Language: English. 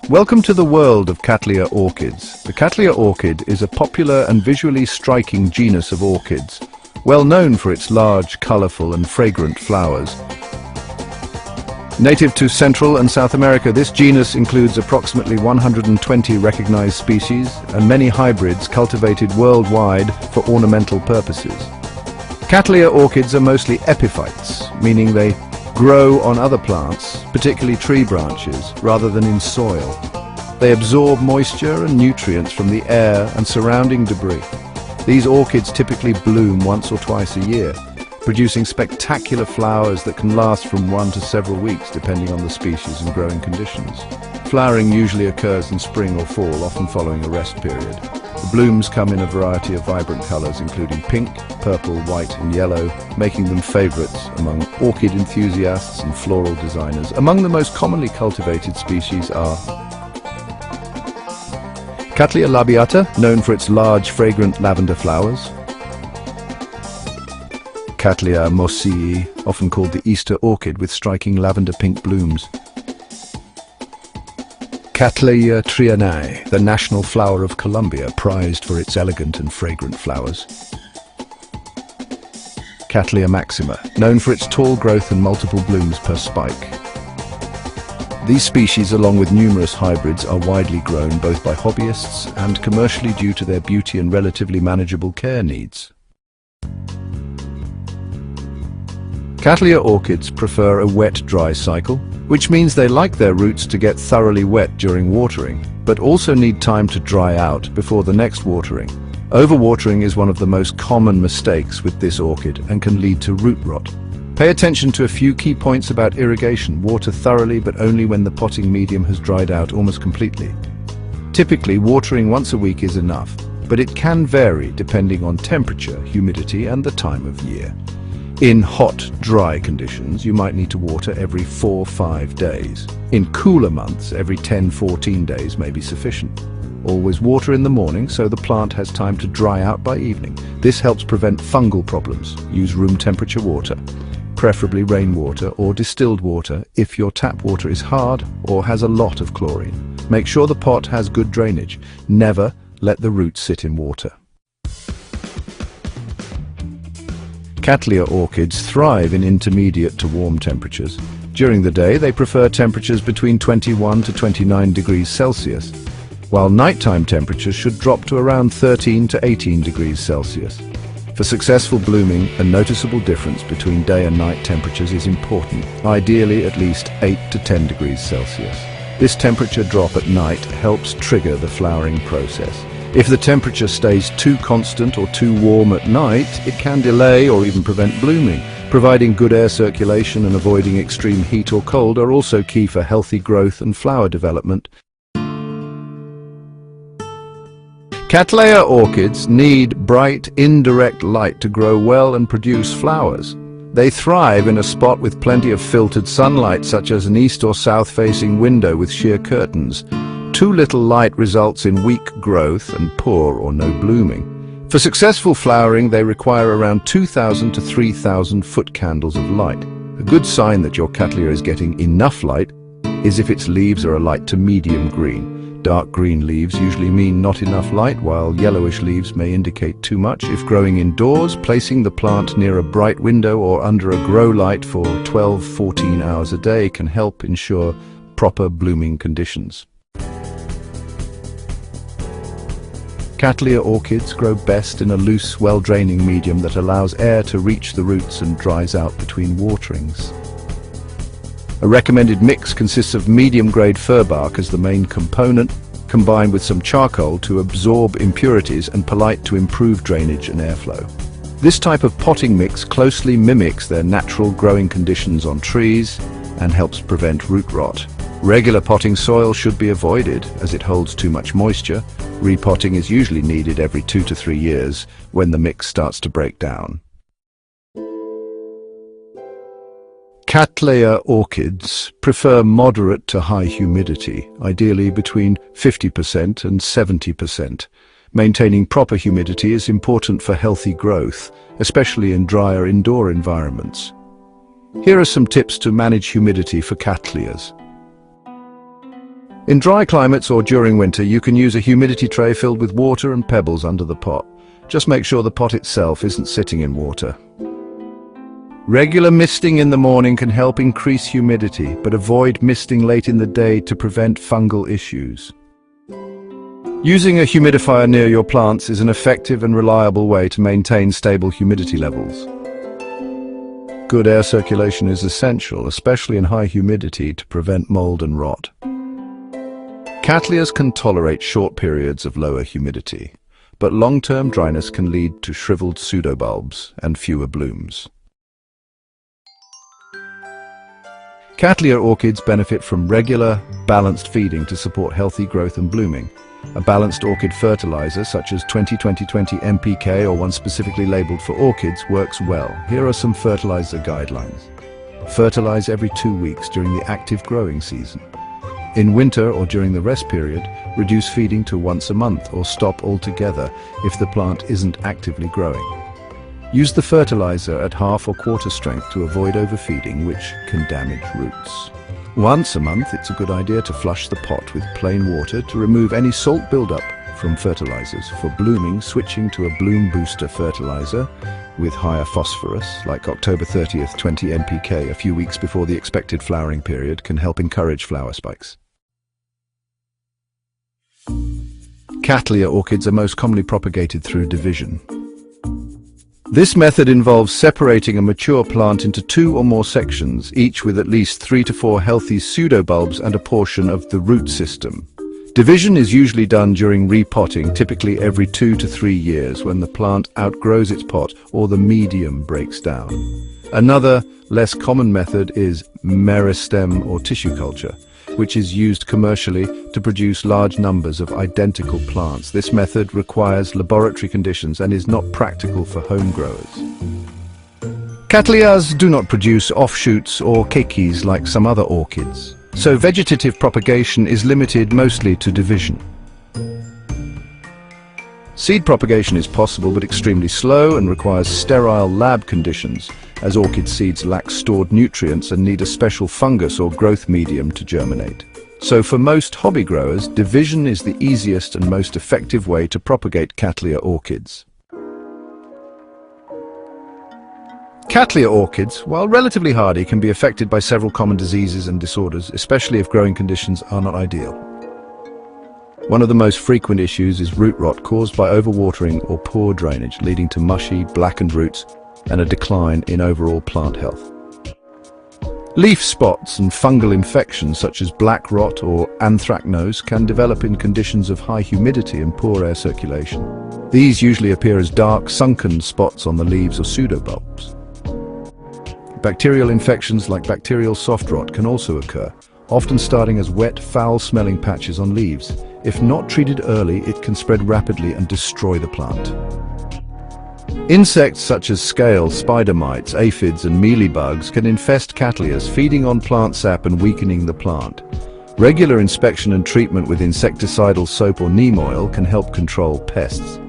Welcome to the world of Cattleya orchids. The Cattleya orchid is a popular and visually striking genus of orchids, well known for its large, colorful and fragrant flowers. Native to Central and South America, this genus includes approximately 120 recognized species and many hybrids cultivated worldwide for ornamental purposes. Cattleya orchids are mostly epiphytes, meaning they grow on other plants, particularly tree branches, rather than in soil. They absorb moisture and nutrients from the air and surrounding debris. These orchids typically bloom once or twice a year, producing spectacular flowers that can last from 1 to several weeks depending on the species and growing conditions. Flowering usually occurs in spring or fall, often following a rest period. The blooms come in a variety of vibrant colors, including pink, purple, white and yellow, making them favorites among orchid enthusiasts and floral designers. Among the most commonly cultivated species are Cattleya labiata, known for its large, fragrant lavender flowers. Cattleya mossii, often called the Easter orchid with striking lavender-pink blooms. Cattleya trianae, the national flower of Colombia, prized for its elegant and fragrant flowers. Cattleya maxima, known for its tall growth and multiple blooms per spike. These species, along with numerous hybrids, are widely grown both by hobbyists and commercially due to their beauty and relatively manageable care needs. Cattleya orchids prefer a wet-dry cycle, which means they like their roots to get thoroughly wet during watering, but also need time to dry out before the next watering. Overwatering is one of the most common mistakes with this orchid and can lead to root rot. Pay attention to a few key points about irrigation. Water thoroughly, but only when the potting medium has dried out almost completely. Typically, watering once a week is enough, but it can vary depending on temperature, humidity, and the time of year. In hot, dry conditions, you might need to water every 4 or 5 days. In cooler months, every 10-14 days may be sufficient. Always water in the morning so the plant has time to dry out by evening. This helps prevent fungal problems. Use room temperature water, preferably rainwater or distilled water if your tap water is hard or has a lot of chlorine. Make sure the pot has good drainage. Never let the roots sit in water. Cattleya orchids thrive in intermediate to warm temperatures. During the day, they prefer temperatures between 21 to 29 degrees Celsius, while nighttime temperatures should drop to around 13 to 18 degrees Celsius. For successful blooming, a noticeable difference between day and night temperatures is important, ideally at least 8 to 10 degrees Celsius. This temperature drop at night helps trigger the flowering process. If the temperature stays too constant or too warm at night, it can delay or even prevent blooming. Providing good air circulation and avoiding extreme heat or cold are also key for healthy growth and flower development. Cattleya orchids need bright, indirect light to grow well and produce flowers. They thrive in a spot with plenty of filtered sunlight, such as an east or south-facing window with sheer curtains. Too little light results in weak growth and poor or no blooming. For successful flowering, they require around 2,000 to 3,000 foot candles of light. A good sign that your Cattleya is getting enough light is if its leaves are a light to medium green. Dark green leaves usually mean not enough light, while yellowish leaves may indicate too much. If growing indoors, placing the plant near a bright window or under a grow light for 12-14 hours a day can help ensure proper blooming conditions. Cattleya orchids grow best in a loose, well-draining medium that allows air to reach the roots and dries out between waterings. A recommended mix consists of medium-grade fir bark as the main component, combined with some charcoal to absorb impurities and perlite to improve drainage and airflow. This type of potting mix closely mimics their natural growing conditions on trees and helps prevent root rot. Regular potting soil should be avoided as it holds too much moisture. Repotting is usually needed every 2 to 3 years when the mix starts to break down. Cattleya orchids prefer moderate to high humidity, ideally between 50% and 70%. Maintaining proper humidity is important for healthy growth, especially in drier indoor environments. Here are some tips to manage humidity for Cattleyas. In dry climates or during winter, you can use a humidity tray filled with water and pebbles under the pot. Just make sure the pot itself isn't sitting in water. Regular misting in the morning can help increase humidity, but avoid misting late in the day to prevent fungal issues. Using a humidifier near your plants is an effective and reliable way to maintain stable humidity levels. Good air circulation is essential, especially in high humidity, to prevent mold and rot. Cattleyas can tolerate short periods of lower humidity, but long-term dryness can lead to shriveled pseudobulbs and fewer blooms. Cattleya orchids benefit from regular, balanced feeding to support healthy growth and blooming. A balanced orchid fertilizer, such as 20-20-20 NPK or one specifically labeled for orchids, works well. Here are some fertilizer guidelines. Fertilize every 2 weeks during the active growing season. In winter or during the rest period, reduce feeding to once a month or stop altogether if the plant isn't actively growing. Use the fertilizer at half or quarter strength to avoid overfeeding, which can damage roots. Once a month, it's a good idea to flush the pot with plain water to remove any salt buildup from fertilizers. For blooming, switching to a bloom booster fertilizer with higher phosphorus, like October 30th 20 NPK, a few weeks before the expected flowering period, can help encourage flower spikes. Cattleya orchids are most commonly propagated through division. This method involves separating a mature plant into 2 or more sections, each with at least 3 to 4 healthy pseudobulbs and a portion of the root system. Division is usually done during repotting, typically every 2 to 3 years, when the plant outgrows its pot or the medium breaks down. Another, less common method is meristem or tissue culture, which is used commercially to produce large numbers of identical plants. This method requires laboratory conditions and is not practical for home growers. Cattleyas do not produce offshoots or keikis like some other orchids, so vegetative propagation is limited mostly to division. Seed propagation is possible but extremely slow and requires sterile lab conditions, as orchid seeds lack stored nutrients and need a special fungus or growth medium to germinate. So for most hobby growers, division is the easiest and most effective way to propagate Cattleya orchids. Cattleya orchids, while relatively hardy, can be affected by several common diseases and disorders, especially if growing conditions are not ideal. One of the most frequent issues is root rot caused by overwatering or poor drainage, leading to mushy, blackened roots and a decline in overall plant health. Leaf spots and fungal infections such as black rot or anthracnose can develop in conditions of high humidity and poor air circulation. These usually appear as dark, sunken spots on the leaves or pseudobulbs. Bacterial infections like bacterial soft rot can also occur, often starting as wet, foul-smelling patches on leaves. If not treated early, it can spread rapidly and destroy the plant. Insects such as scale, spider mites, aphids and mealybugs can infest Cattleyas, feeding on plant sap and weakening the plant. Regular inspection and treatment with insecticidal soap or neem oil can help control pests.